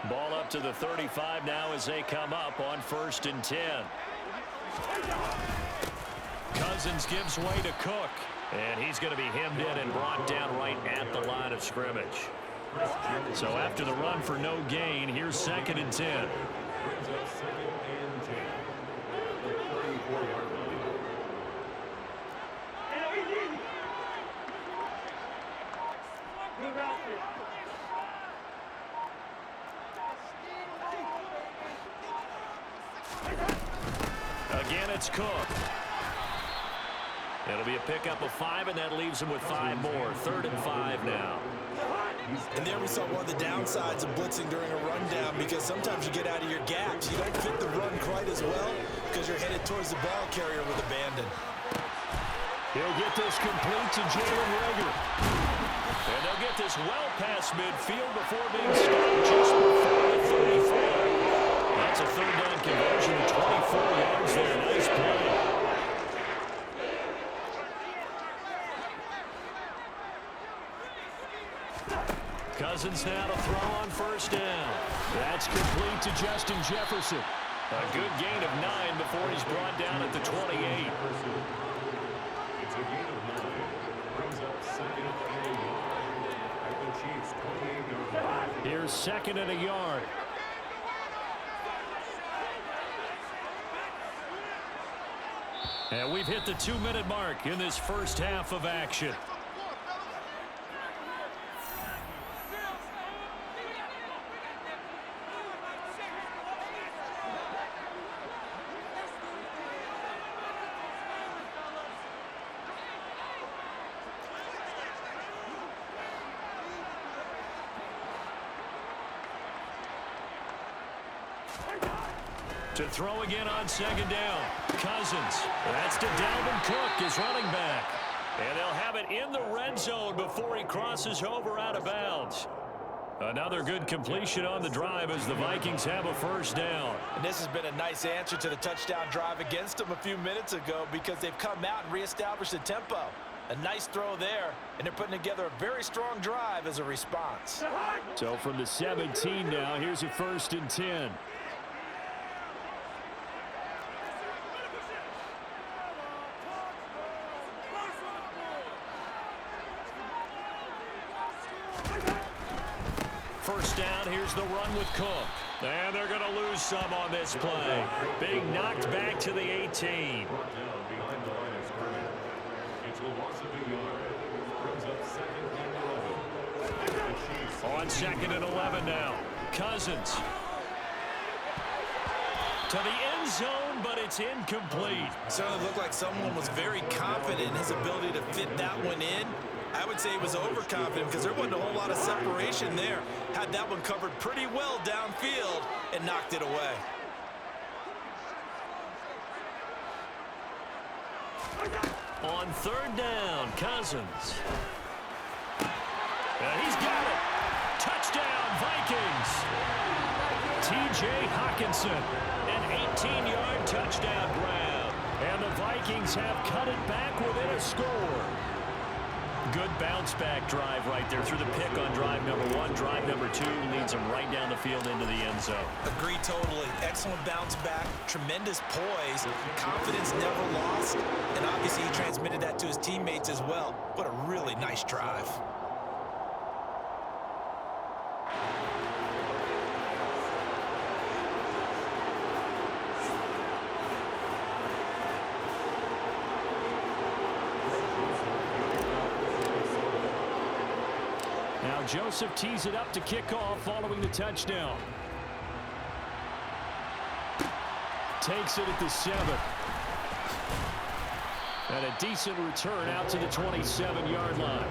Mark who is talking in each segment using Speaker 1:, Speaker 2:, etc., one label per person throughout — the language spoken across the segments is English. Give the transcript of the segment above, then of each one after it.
Speaker 1: Ball up to the 35 now as they come up on 1st and 10. Cousins gives way to Cook. And he's going to be hemmed in and brought down right at the line of scrimmage. So after the run for no gain, here's 2nd and 10. Again, it's Cook. It'll be a pickup of 5, and that leaves him with 5 more. 3rd and 5 now.
Speaker 2: And there we saw one of the downsides of blitzing during a rundown, because sometimes you get out of your gaps. You don't fit the run quite as well because you're headed towards the ball carrier with abandon.
Speaker 1: He'll get this complete to Jalen Rager. And they'll get this well past midfield before being stopped just before the 34. That's a 3rd down conversion of 24 yards there. Nice play. Cousins now to throw on 1st down. That's complete to Justin Jefferson. A good gain of 9 before he's brought down at the 28. Here's 2nd and a yard. And we've hit the 2-minute mark in this first half of action. To throw again on 2nd down. Cousins. That's to Dalvin Cook, his running back. And they'll have it in the red zone before he crosses over out of bounds. Another good completion on the drive as the Vikings have a 1st down.
Speaker 2: And this has been a nice answer to the touchdown drive against them a few minutes ago, because they've come out and reestablished the tempo. A nice throw there, and they're putting together a very strong drive as a response.
Speaker 1: So from the 17 now, here's a 1st and 10. First down, here's the run with Cook. And they're going to lose some on this play. Being knocked back to the 18. On 2nd and 11 now. Cousins. To the end zone, but it's incomplete.
Speaker 2: Certainly looked like someone was very confident in his ability to fit that one in. I would say he was overconfident because there wasn't a whole lot of separation there. Had that one covered pretty well downfield and knocked it away.
Speaker 1: On 3rd down, Cousins. And he's got it. Touchdown, Vikings. T.J. Hawkinson, an 18-yard touchdown grab. And the Vikings have cut it back within a score. Good bounce-back drive right there through the pick on drive number 1. Drive number 2 leads them right down the field into the end zone.
Speaker 2: Agree totally. Excellent bounce back, tremendous poise, confidence never lost, and obviously he transmitted that to his teammates as well. What a really nice drive.
Speaker 1: Now Joseph tees it up to kick off following the touchdown. Takes it at the 7. And a decent return out to the 27-yard line.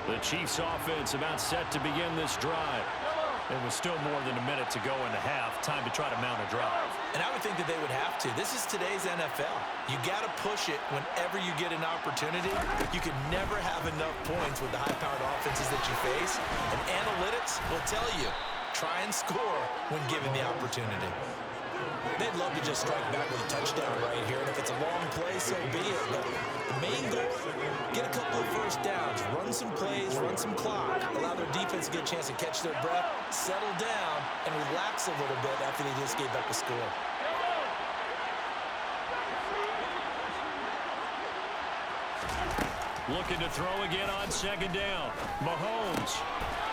Speaker 1: The Chiefs offense about set to begin this drive. There was still more than a minute to go in the half. Time to try to mount a drive.
Speaker 2: And I would think that they would have to. This is today's NFL. You got to push it whenever you get an opportunity. You can never have enough points with the high-powered offenses that you face. And analytics will tell you try and score when given the opportunity. They'd love to just strike back with a touchdown right here, and if it's a long play, so be it. But the main goal, get a couple of first downs, run some plays, run some clock, allow their defense to get a chance to catch their breath, settle down, and relax a little bit after they just gave up a score.
Speaker 1: Looking to throw again on second down. Mahomes.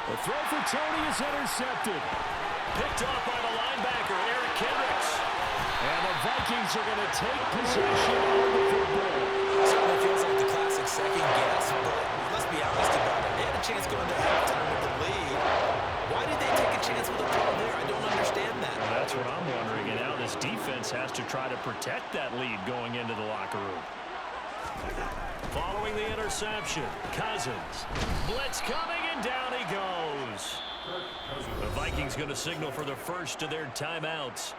Speaker 1: The throw for Tony is intercepted. Picked off by the linebacker, Eric Kendricks. And the Vikings are going to take possession of the football.
Speaker 2: Certainly feels like the classic second guess, but let's be honest about it. They had a chance going to halftime with the lead. Why did they take a chance with a call there? I don't understand that.
Speaker 1: Well, that's what I'm wondering. And now this defense has to try to protect that lead going into the locker room. Following the interception, Cousins. Blitz coming, and down he goes. The Vikings going to signal for the first of their timeouts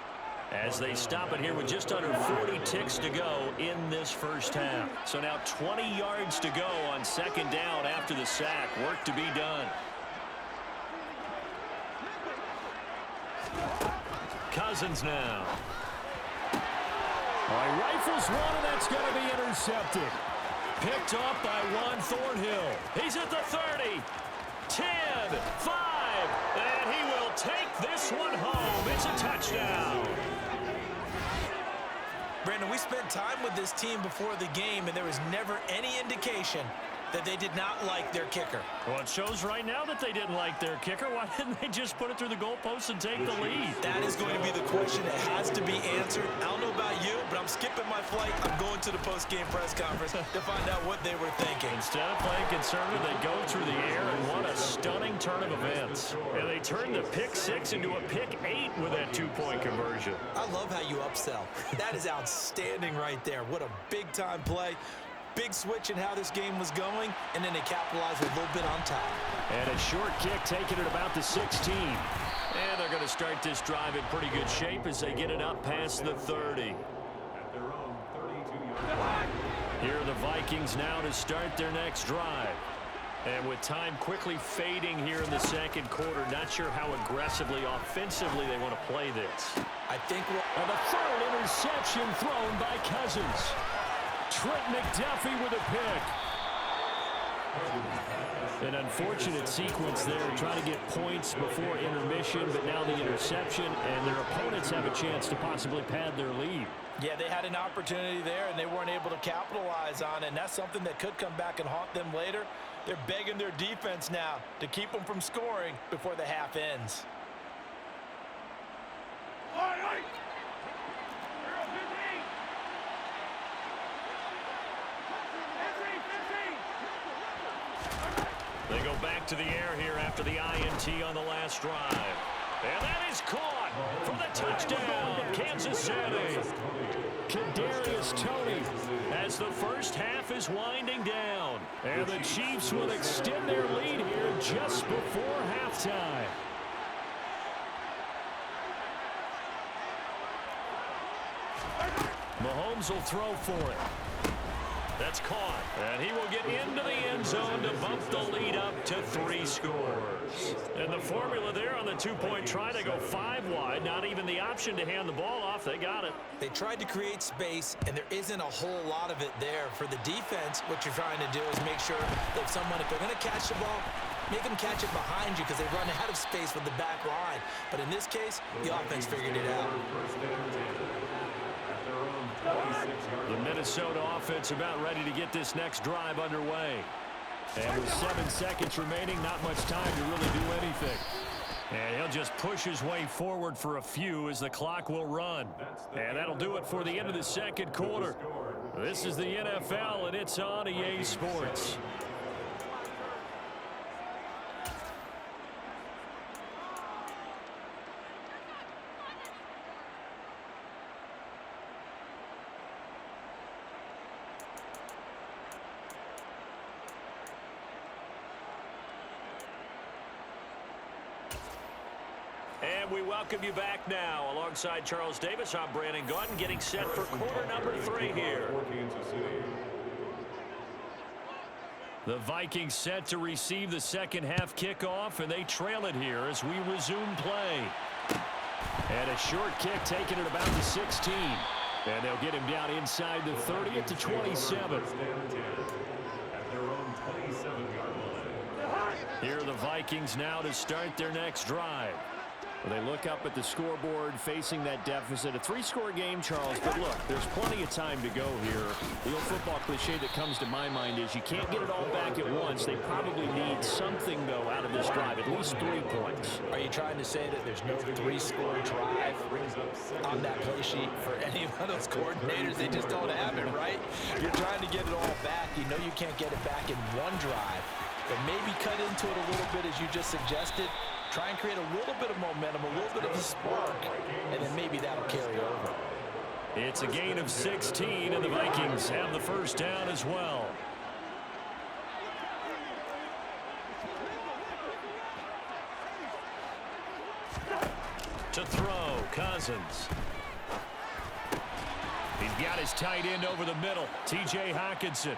Speaker 1: as they stop it here with just under 40 ticks to go in this first half. So now 20 yards to go on second down after the sack. Work to be done. Cousins now. He rifles one, and that's going to be intercepted. Picked off by Juan Thornhill. He's at the 30, 10, 5, and he will take this one home. It's a touchdown.
Speaker 2: Brandon, we spent time with this team before the game, and there was never any indication that they did not like their kicker.
Speaker 1: Well, it shows right now that they didn't like their kicker. Why didn't they just put it through the goalpost and take the lead?
Speaker 2: That is going to be the question that has to be answered. I don't know about you, but I'm skipping my flight. I'm going to the post-game press conference to find out what they were thinking.
Speaker 1: Instead of playing conservative, they go through the air, and what a stunning turn of events. And they turned the pick 6 into a pick 8 with that two-point conversion.
Speaker 2: I love how you upsell. That is outstanding right there. What a big-time play. Big switch in how this game was going, and then they capitalized with a little bit on top.
Speaker 1: And a short kick taken at about the 16. And they're going to start this drive in pretty good shape as they get it up past the 30. Here are the Vikings now to start their next drive. And with time quickly fading here in the second quarter, not sure how aggressively, offensively they want to play this.
Speaker 2: I think
Speaker 1: and the third interception thrown by Cousins. Trent McDuffie with a pick. An unfortunate sequence there, trying to get points before intermission, but now the interception, and their opponents have a chance to possibly pad their lead.
Speaker 2: Yeah, they had an opportunity there, and they weren't able to capitalize on it, and that's something that could come back and haunt them later. They're begging their defense now to keep them from scoring before the half ends.
Speaker 1: They go back to the air here after the INT on the last drive. And that is caught for the touchdown, Kansas City. Kadarius Toney as the first half is winding down. And the Chiefs will extend their lead here just before halftime. Mahomes will throw for it. That's caught, and he will get into the end zone to bump the lead up to 3 scores. And the formula there on the two-point try to go 5 wide, not even the option to hand the ball off. They got it.
Speaker 2: They tried to create space, and there isn't a whole lot of it there. For the defense, what you're trying to do is make sure that if they're going to catch the ball, make them catch it behind you because they run out of space with the back line. But in this case, the offense figured it out.
Speaker 1: The Minnesota offense about ready to get this next drive underway. And with 7 seconds remaining, not much time to really do anything. And he'll just push his way forward for a few as the clock will run. And that'll do it for the end of the second quarter. This is the NFL, and it's on EA Sports. And we welcome you back now. Alongside Charles Davis, I'm Brandon Gaudin, getting set for quarter number 3 here. The Vikings set to receive the second half kickoff, and they trail it here as we resume play. And a short kick taken at about the 16. And they'll get him down inside the 30 at the 27. Here are the Vikings now to start their next drive. Well, they look up at the scoreboard facing that deficit. A three-score game, Charles, but look, there's plenty of time to go here. The old football cliche that comes to my mind is you can't get it all back at once. They probably need something, though, out of this drive, at least 3 points.
Speaker 3: Are you trying to say that there's no three-score drive on that play sheet for any of those coordinators? They just don't have it, right? You're trying to get it all back. You know you can't get it back in one drive, but maybe cut into it a little bit as you just suggested. Try and create a little bit of momentum, a little bit of a spark, and then maybe that'll carry over.
Speaker 1: It's a gain of 16, and the Vikings have the first down as well. To throw, Cousins. He's got his tight end over the middle, T.J. Hockenson.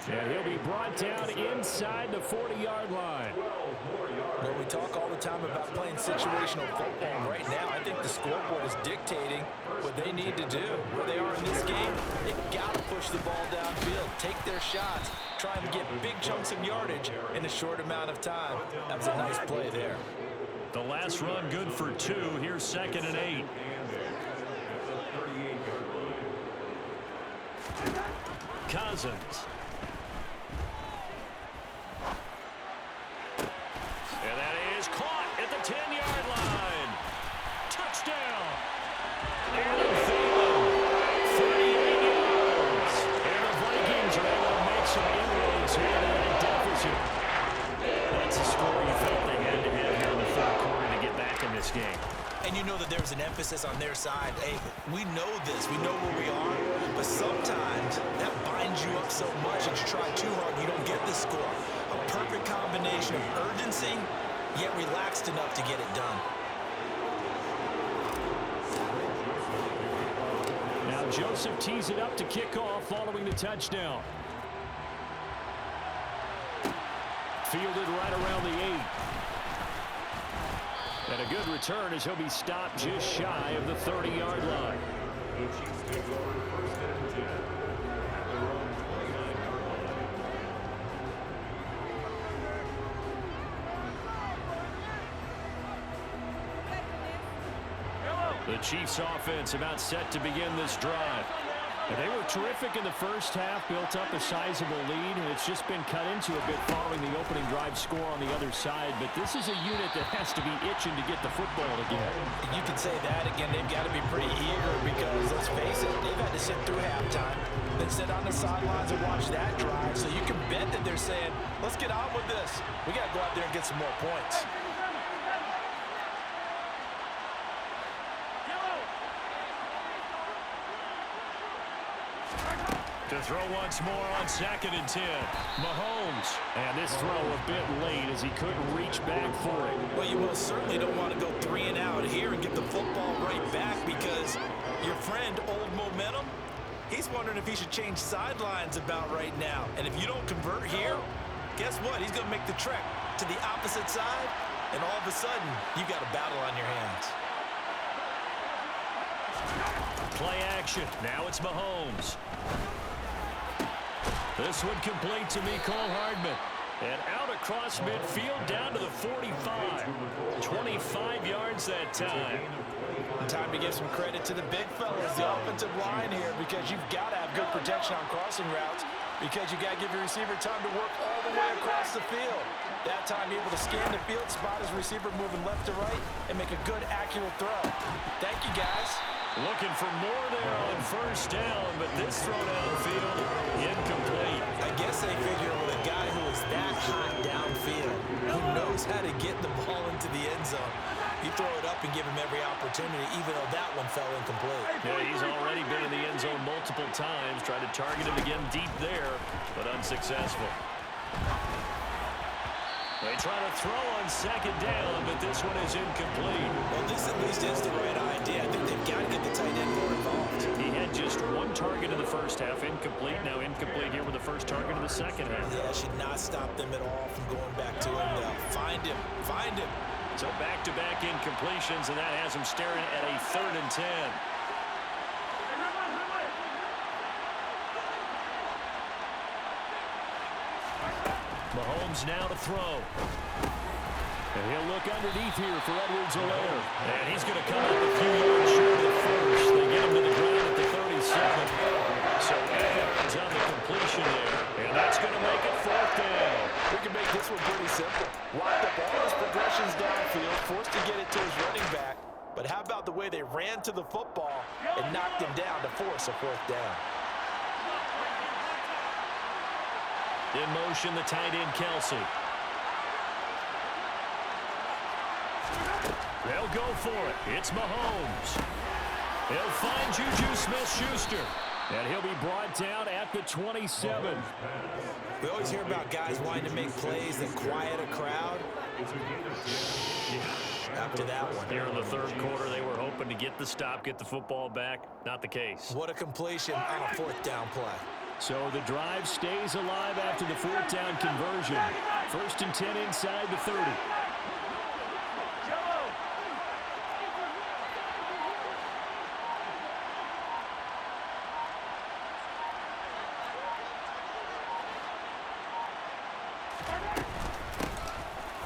Speaker 1: And he'll be brought down inside the 40-yard line.
Speaker 3: Well, we talk all the time about playing situational football. Right now, I think the scoreboard is dictating what they need to do. Where they are in this game, they've got to push the ball downfield, take their shots, try and get big chunks of yardage in a short amount of time. That was a nice play there.
Speaker 1: The last run good for 2. Here's 2nd and 8. Cousins. And that is caught at the 10-yard line. Touchdown. Adam Thielen, 38 yards. And the Vikings are able to make some inroads here in that deficit. That's a score you felt they had to have here in the third quarter to get back in this game.
Speaker 2: And you know that there's an emphasis on their side. Hey, we know this. We know where we are. But sometimes that binds you up so much that you try too hard and you don't get the score. A perfect combination of urgency, yet relaxed enough to get it done.
Speaker 1: Now Joseph tees it up to kick off following the touchdown. Fielded right around the 8. And a good return as he'll be stopped just shy of the 30-yard line. The Chiefs offense about set to begin this drive. And they were terrific in the first half, built up a sizable lead, and it's just been cut into a bit following the opening drive score on the other side. But this is a unit that has to be itching to get the football again.
Speaker 3: You can say that again. They've got to be pretty eager because, let's face it, they've had to sit through halftime, then sit on the sidelines and watch that drive. So you can bet that they're saying, let's get on with this. We got to go out there and get some more points.
Speaker 1: To throw once more on 2nd and 10. Mahomes. And this throw a bit late as he couldn't reach back for it.
Speaker 2: Well, you most certainly don't want to go 3 and out here and get the football right back because your friend, Old Momentum, he's wondering if he should change sidelines about right now. And if you don't convert here, guess what? He's going to make the trek to the opposite side, and all of a sudden, you got a battle on your hands.
Speaker 1: Play action. Now it's Mahomes. This one complete to Mecole Hardman. And out across midfield down to the 45. 25 yards that time.
Speaker 3: Time to give some credit to the big fellas, the offensive line here, because you've got to have good protection on crossing routes because you got to give your receiver time to work all the way across the field. That time, able to scan the field, spot his receiver moving left to right, and make a good, accurate throw. Thank you, guys.
Speaker 1: Looking for more there on first down, but this throw downfield, incomplete.
Speaker 2: I guess they figure with a guy who is that hot downfield, who knows how to get the ball into the end zone, you throw it up and give him every opportunity, even though that one fell incomplete.
Speaker 1: Yeah, he's already been in the end zone multiple times, tried to target him again deep there, but unsuccessful. They try to throw on second down, but this one is incomplete.
Speaker 2: Well, this at least is the right idea. I think they've got to get the tight end more involved.
Speaker 1: He had just one target in the first half, incomplete. Now incomplete here with the first target in the second half.
Speaker 2: Yeah, should not stop them at all from going back to him. Find him. Find him.
Speaker 1: So back-to-back incompletions, and that has him staring at a 3rd and 10. Mahomes now to throw. And he'll look underneath here for Edwards-Helaire. And he's going to come up a few yards short at first. They get him to the ground at the 37. So Edwards on the completion there. And that's going to make it 4th down.
Speaker 3: We can make this one pretty simple. Locked up all his progressions downfield, forced to get it to his running back. But how about the way they ran to the football and knocked him down to force a 4th down?
Speaker 1: In motion, the tight end, Kelsey. They'll go for it. It's Mahomes. He'll find Juju Smith-Schuster. And he'll be brought down at the 27.
Speaker 2: We always hear about guys wanting to make plays that quiet a crowd. After that one.
Speaker 1: Here in the 3rd quarter, they were hoping to get the stop, get the football back. Not the case.
Speaker 2: What a completion on a 4th down play.
Speaker 1: So the drive stays alive after the 4th down conversion. 1st and 10 inside the 30.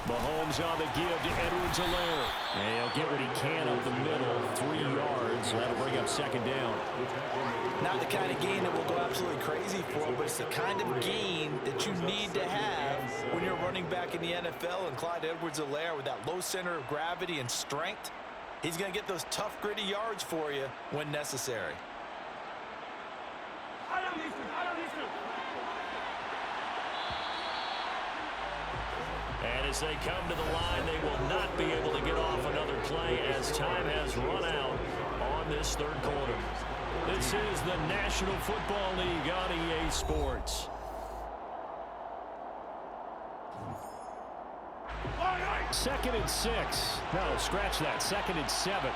Speaker 1: Mahomes on the give to Edwards-Helaire. And he'll get what he can up the middle, 3 yards. That'll bring up 2nd down.
Speaker 3: Not the kind of gain that we'll go absolutely crazy for, but it's the kind of gain that you need to have when you're running back in the NFL. And Clyde Edwards-Helaire, with that low center of gravity and strength, he's going to get those tough, gritty yards for you when necessary.
Speaker 1: And as they come to the line, they will not be able to get off another play as time has run out on this 3rd quarter. This is the National Football League on EA Sports. Second and 6. No, scratch that. 2nd and 7.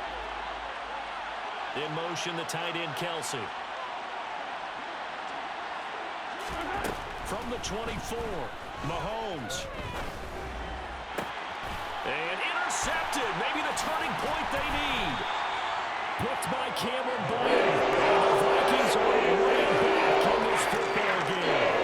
Speaker 1: In motion, the tight end, Kelsey. From the 24, Mahomes. And intercepted. Maybe the turning point they need. Picked by Cameron Bryan. And the Vikings are right back in this football game.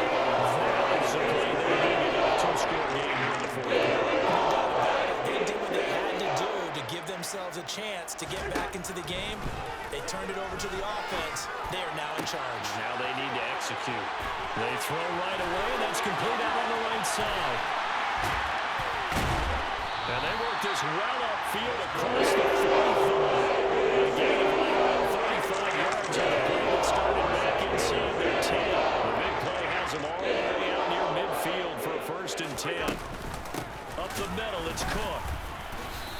Speaker 1: That is a play they needed in a 2-score game here in the 4th quarter.
Speaker 2: They did what they had to do to give themselves a chance to get back into the game. They turned it over to the offense. They are now in charge.
Speaker 1: Now they need to execute. They throw right away, and that's complete out on the right side. And they work this well upfield across the 45. A gain of about 35 yards on the play that started back inside their 10. The big play has them all the way out near midfield for a 1st and 10. Up the middle, it's Cook.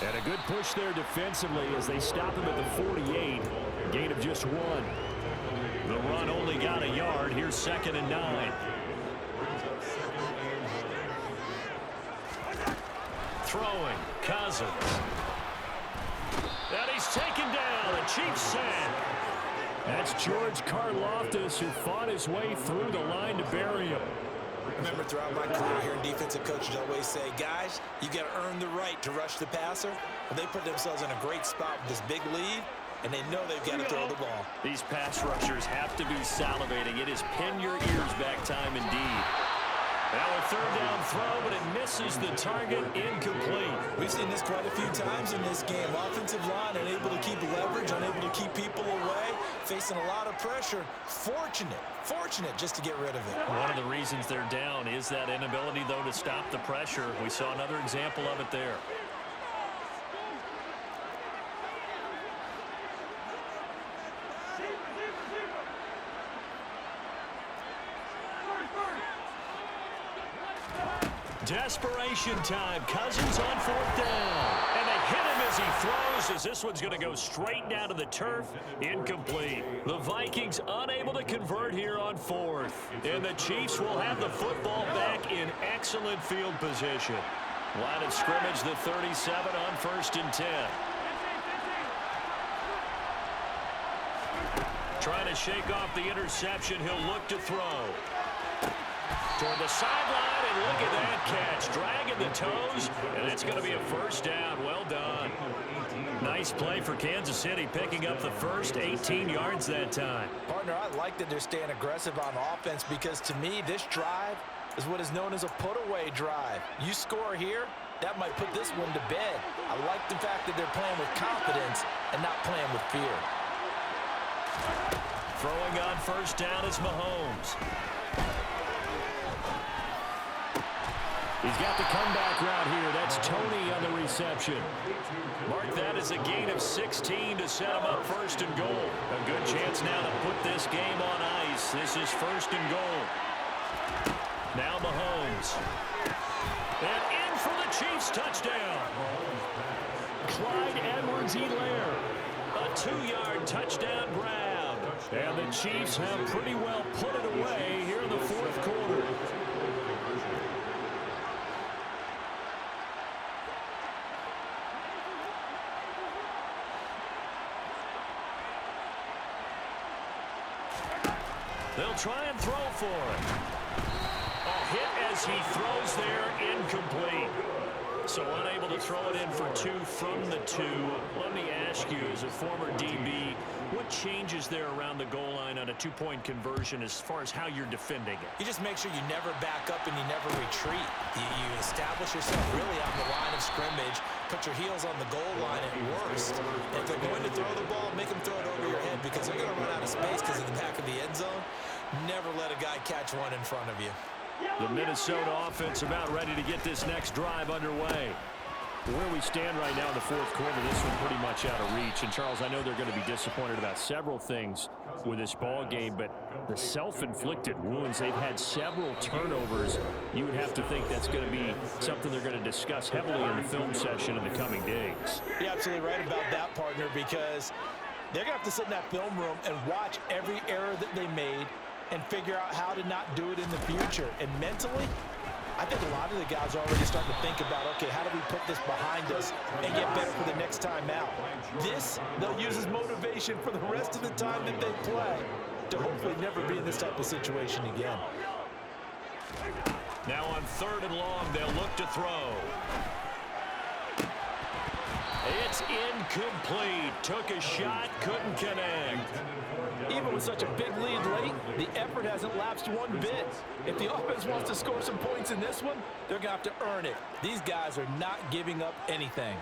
Speaker 1: And a good push there defensively as they stop him at the 48. Gain of just 1. The run only got a yard. Here's 2nd and 9. Throwing, Cousins. And he's taken down. A Chiefs sack. That's George Karlaftis, who fought his way through the line to bury him.
Speaker 2: Remember, throughout my career here in defensive coaches always say, guys, you got to earn the right to rush the passer. Well, they put themselves in a great spot with this big lead, and they know they've got to throw the ball.
Speaker 1: These pass rushers have to be salivating. It is pin your ears back time indeed. Now a 3rd down throw, but it misses the target, incomplete.
Speaker 2: We've seen this quite a few times in this game. Offensive line unable to keep leverage, unable to keep people away, facing a lot of pressure. Fortunate just to get rid of it.
Speaker 1: One of the reasons they're down is that inability, though, to stop the pressure. We saw another example of it there. Desperation time. Cousins on 4th down. And they hit him as he throws, as this one's going to go straight down to the turf. Incomplete. The Vikings unable to convert here on 4th. And the Chiefs will have the football back in excellent field position. Line of scrimmage, the 37 on 1st and 10. Trying to shake off the interception. He'll look to throw. Toward the sideline, and look at that catch. Dragging the toes, and it's going to be a first down. Well done. Nice play for Kansas City, picking up the first 18 yards that time.
Speaker 3: Partner, I like that they're staying aggressive on offense because, to me, this drive is what is known as a put-away drive. You score here, that might put this one to bed. I like the fact that they're playing with confidence and not playing with fear.
Speaker 1: Throwing on first down is Mahomes. He's got the comeback route here. That's Tony on the reception. Mark that as a gain of 16 to set him up 1st and goal. A good chance now to put this game on ice. This is 1st and goal. Now Mahomes. And in for the Chiefs touchdown. Clyde Edwards-Helaire. A 2-yard touchdown grab. And the Chiefs have pretty well put it away here in the 4th quarter. They'll try and throw for it. A hit as he throws there, incomplete. So unable to throw it in for 2 from the 2. Let me ask you, as a former DB, what changes there around the goal line on a 2-point conversion as far as how you're defending it?
Speaker 3: You just make sure you never back up and you never retreat. You establish yourself really on the line of scrimmage, put your heels on the goal line at worst. If they're going to throw the ball, make them throw it over your head because they're going to run out of space because of the back of the end zone. Never let a guy catch one in front of you.
Speaker 1: The Minnesota offense about ready to get this next drive underway. Where we stand right now in the 4th quarter, this one pretty much out of reach. And, Charles, I know they're going to be disappointed about several things with this ball game, but the self-inflicted wounds, they've had several turnovers. You would have to think that's going to be something they're going to discuss heavily in the film session in the coming days.
Speaker 3: You're absolutely right about that, partner, because they're going to have to sit in that film room and watch every error that they made and figure out how to not do it in the future. And mentally, I think a lot of the guys are already starting to think about, okay, how do we put this behind us and get better for the next time out? This, they'll use as motivation for the rest of the time that they play to hopefully never be in this type of situation again.
Speaker 1: Now on 3rd and long, they'll look to throw. It's incomplete. Took a shot, couldn't connect.
Speaker 3: Even with such a big lead late, the effort hasn't lapsed one bit. If the offense wants to score some points in this one, they're going to have to earn it. These guys are not giving up anything.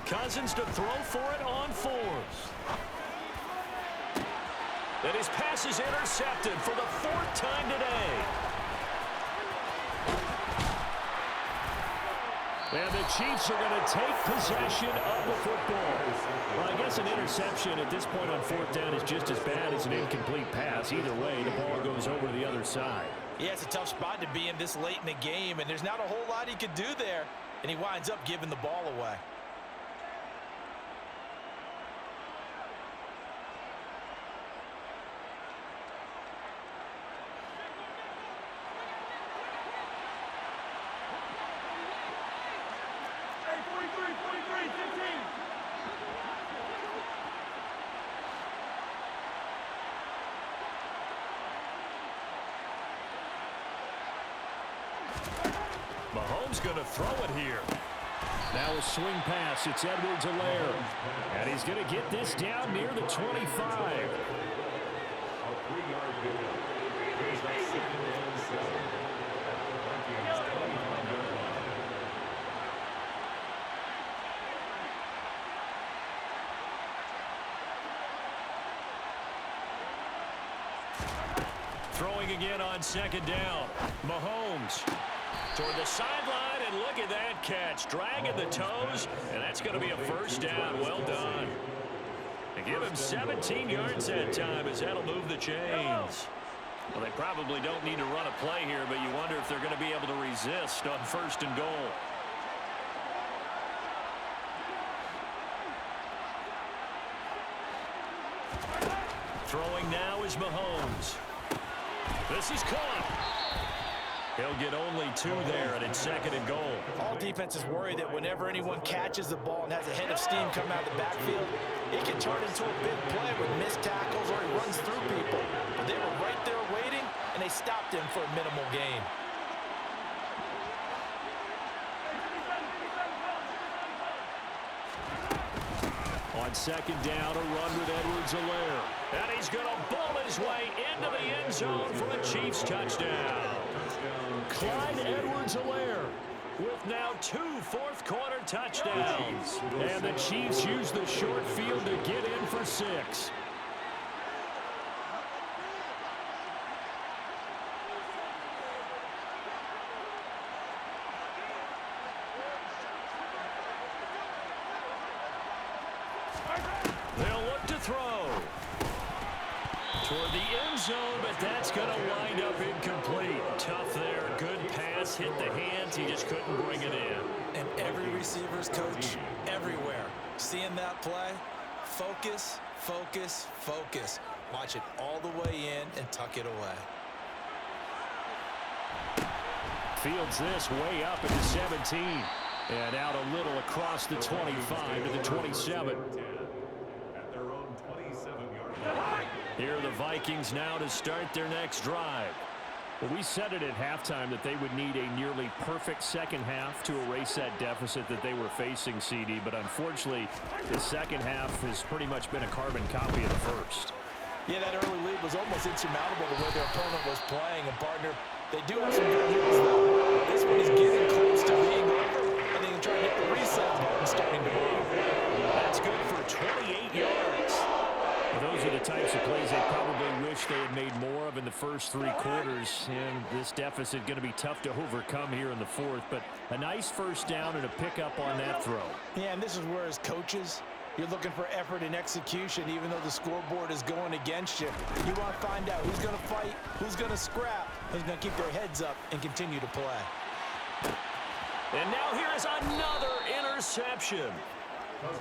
Speaker 1: Cousins to throw for it on 4th. And his pass is intercepted for the 4th time today. And the Chiefs are going to take possession of the football. Well, I guess an interception at this point on 4th down is just as bad as an incomplete pass. Either way, the ball goes over to the other side.
Speaker 3: Yeah, it's a tough spot to be in this late in the game, and there's not a whole lot he could do there, and he winds up giving the ball away.
Speaker 1: Mahomes going to throw it here. Now a swing pass. It's Edwards-Helaire. And he's going to get this down near the 25. Throwing again on 2nd down. Mahomes toward the sideline, and look at that catch. Dragging the toes, and that's going to be a first down. Well done. They give him 17 yards that time, as that'll move the chains. Well, they probably don't need to run a play here, but you wonder if they're going to be able to resist on 1st and goal. Throwing now is Mahomes. This is caught. He'll get only 2 there, and it's 2nd and goal.
Speaker 3: All defenses worry that whenever anyone catches the ball and has a head of steam come out of the backfield, it can turn into a big play with missed tackles or he runs through people. But they were right there waiting, and they stopped him for a minimal gain.
Speaker 1: On 2nd down, a run with Edwards-Helaire. And he's going to bowl his way into the end zone for a Chiefs touchdown. Clyde Edwards-Helaire with now 2 fourth-quarter touchdowns. And the Chiefs use the short field to get in for 6. They'll look to throw toward the end zone, but that's going to wind up incomplete. Tough there. Good pass. Hit the hands. He just couldn't bring it in.
Speaker 2: And every receiver's coach everywhere. Seeing that play, focus, focus, focus. Watch it all the way in and tuck it away.
Speaker 1: Fields this way up at the 17. And out a little across the 25 to the 27. Here are the Vikings now to start their next drive. Well, we said it at halftime that they would need a nearly perfect second half to erase that deficit that they were facing, CD. But unfortunately, the second half has pretty much been a carbon copy of the first.
Speaker 3: Yeah, that early lead was almost insurmountable the way their opponent was playing. And, partner, they do have some good news, though. This one is getting close to being over. And they can try to hit the reset button starting to move.
Speaker 1: That's good for 28 yards. Those are the types of plays they probably wish they had made more of in the first 3 quarters. And this deficit going to be tough to overcome here in the 4th. But a nice first down and a pickup on that throw.
Speaker 3: Yeah, and this is where, as coaches, you're looking for effort and execution, even though the scoreboard is going against you. You want to find out who's going to fight, who's going to scrap, who's going to keep their heads up and continue to play.
Speaker 1: And now here is another interception.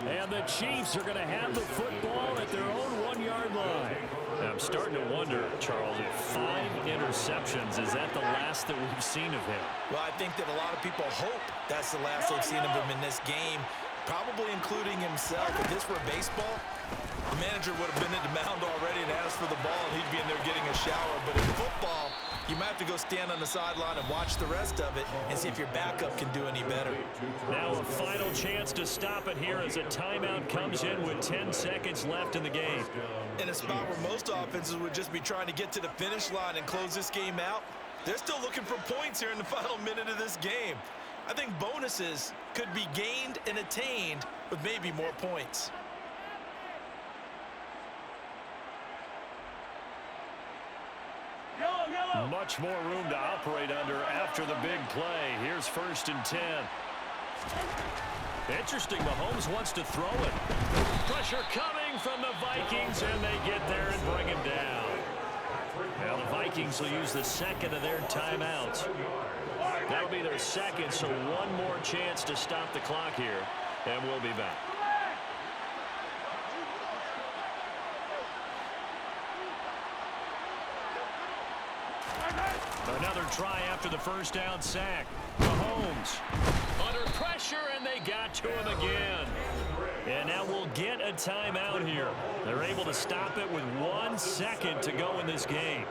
Speaker 1: And the Chiefs are going to have the football at their own 1-yard line. And I'm starting to wonder, Charles, if 5 interceptions, is that the last that we've seen of him?
Speaker 2: Well, I think that a lot of people hope that's the last they've seen of him in this game, probably including himself. If this were baseball, the manager would have been at the mound already and asked for the ball, and he'd be in there getting a shower. But in football, you might have to go stand on the sideline and watch the rest of it and see if your backup can do any better.
Speaker 1: Now a final chance to stop it here as a timeout comes in with 10 seconds left in the game.
Speaker 2: In a spot where most offenses would just be trying to get to the finish line and close this game out, they're still looking for points here in the final minute of this game. I think bonuses could be gained and attained with maybe more points.
Speaker 1: Much more room to operate under after the big play. Here's 1st and 10. Interesting, Mahomes wants to throw it. Pressure coming from the Vikings, and they get there and bring him down. Now the Vikings will use the 2nd of their timeouts. That'll be their 2nd, so 1 more chance to stop the clock here, and we'll be back. Another try after the first down sack. Mahomes under pressure, and they got to him again. And now we'll get a timeout here. They're able to stop it with 1 second to go in this game.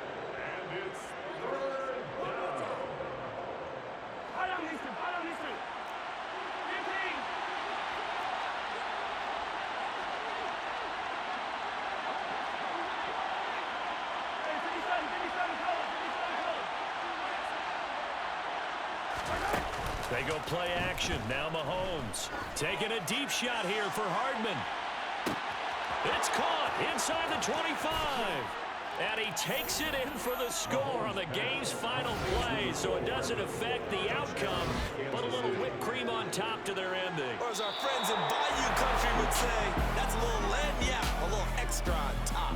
Speaker 1: They go play action. Now Mahomes taking a deep shot here for Hardman. It's caught inside the 25. And he takes it in for the score on the game's final play, so it doesn't affect the outcome, but a little whipped cream on top to their ending.
Speaker 2: Or as our friends in Bayou Country would say, that's a little lagniappe, a little extra on top.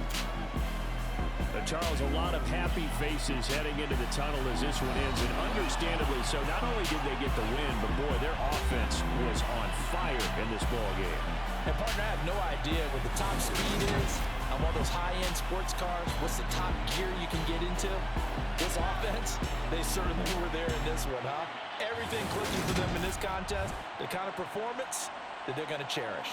Speaker 1: Charles, a lot of happy faces heading into the tunnel as this one ends, and understandably so. Not only did they get the win, but boy, their offense was on fire in this ball game.
Speaker 3: And partner, I have no idea what the top speed is, how on one of those high-end sports cars, what's the top gear you can get into? This offense, they certainly were there in this one, huh? Everything clicking for them in this contest, the kind of performance that they're going to cherish.